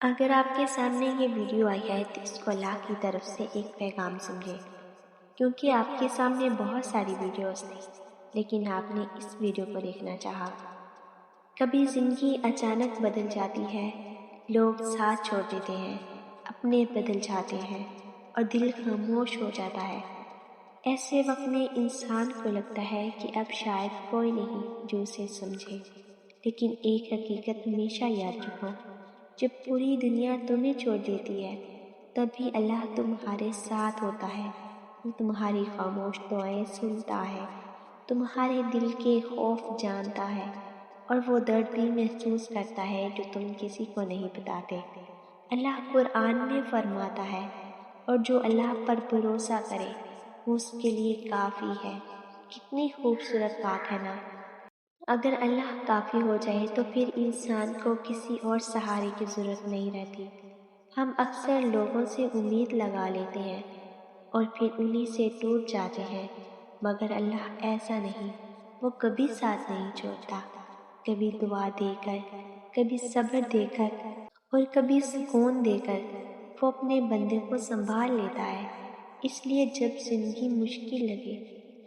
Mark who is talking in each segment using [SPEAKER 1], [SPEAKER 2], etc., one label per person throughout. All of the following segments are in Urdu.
[SPEAKER 1] اگر آپ کے سامنے یہ ویڈیو آئی ہے تو اس کو اللہ کی طرف سے ایک پیغام سمجھے، کیونکہ آپ کے سامنے بہت ساری ویڈیوز تھی لیکن آپ نے اس ویڈیو کو دیکھنا چاہا۔ کبھی زندگی اچانک بدل جاتی ہے، لوگ ساتھ چھوڑ دیتے ہیں، اپنے بدل جاتے ہیں اور دل خاموش ہو جاتا ہے۔ ایسے وقت میں انسان کو لگتا ہے کہ اب شاید کوئی نہیں جو اسے سمجھے، لیکن ایک حقیقت ہمیشہ یاد رکھو، جب پوری دنیا تمہیں چھوڑ دیتی ہے تب بھی اللہ تمہارے ساتھ ہوتا ہے۔ وہ تمہاری خاموش دعائیں سنتا ہے، تمہارے دل کے خوف جانتا ہے اور وہ درد بھی محسوس کرتا ہے جو تم کسی کو نہیں بتاتے۔ اللہ قرآن میں فرماتا ہے، اور جو اللہ پر بھروسہ کرے وہ اس کے لیے کافی ہے۔ کتنی خوبصورت بات ہے نا؟ اگر اللہ کافی ہو جائے تو پھر انسان کو کسی اور سہارے کی ضرورت نہیں رہتی۔ ہم اکثر لوگوں سے امید لگا لیتے ہیں اور پھر انہی سے ٹوٹ جاتے ہیں، مگر اللہ ایسا نہیں، وہ کبھی ساتھ نہیں چھوڑتا۔ کبھی دعا دے کر، کبھی صبر دے کر اور کبھی سکون دے کر وہ اپنے بندے کو سنبھال لیتا ہے۔ اس لیے جب زندگی مشکل لگے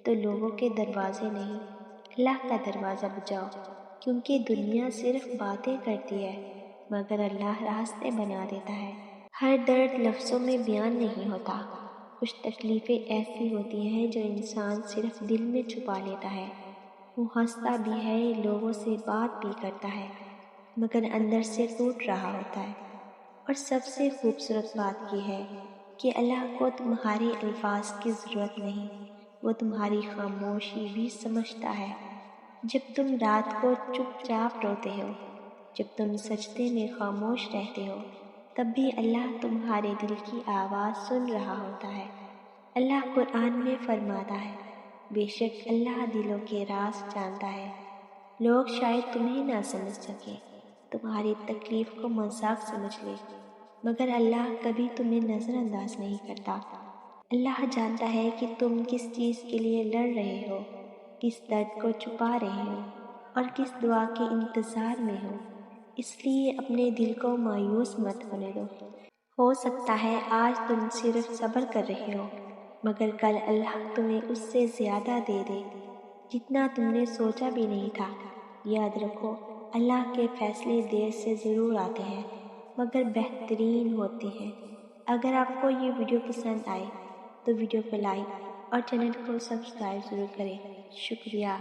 [SPEAKER 1] تو لوگوں کے دروازے نہیں، اللہ کا دروازہ بجاؤ، کیونکہ دنیا صرف باتیں کرتی ہے مگر اللہ راستے بنا دیتا ہے۔ ہر درد لفظوں میں بیان نہیں ہوتا، کچھ تکلیفیں ایسی ہوتی ہیں جو انسان صرف دل میں چھپا لیتا ہے۔ وہ ہنستا بھی ہے، لوگوں سے بات بھی کرتا ہے، مگر اندر سے ٹوٹ رہا ہوتا ہے۔ اور سب سے خوبصورت بات یہ ہے کہ اللہ کو تمہارے الفاظ کی ضرورت نہیں، وہ تمہاری خاموشی بھی سمجھتا ہے۔ جب تم رات کو چپ چاپ روتے ہو، جب تم سجدے میں خاموش رہتے ہو، تب بھی اللہ تمہارے دل کی آواز سن رہا ہوتا ہے۔ اللہ قرآن میں فرماتا ہے، بے شک اللہ دلوں کے راز جانتا ہے۔ لوگ شاید تمہیں نہ سمجھ سکے، تمہاری تکلیف کو مذاق سمجھ لے، مگر اللہ کبھی تمہیں نظر انداز نہیں کرتا۔ اللہ جانتا ہے کہ تم کس چیز کے لیے لڑ رہے ہو، کس درد کو چھپا رہے ہو اور کس دعا کے انتظار میں ہو۔ اس لیے اپنے دل کو مایوس مت ہونے دو۔ ہو سکتا ہے آج تم صرف صبر کر رہے ہو، مگر کل اللہ تمہیں اس سے زیادہ دے دے جتنا تم نے سوچا بھی نہیں تھا۔ یاد رکھو، اللہ کے فیصلے دیر سے ضرور آتے ہیں مگر بہترین ہوتے ہیں۔ اگر آپ کو یہ ویڈیو پسند آئے تو ویڈیو کو لائک اور چینل کو سبسکرائب ضرور کریں۔ شکریہ۔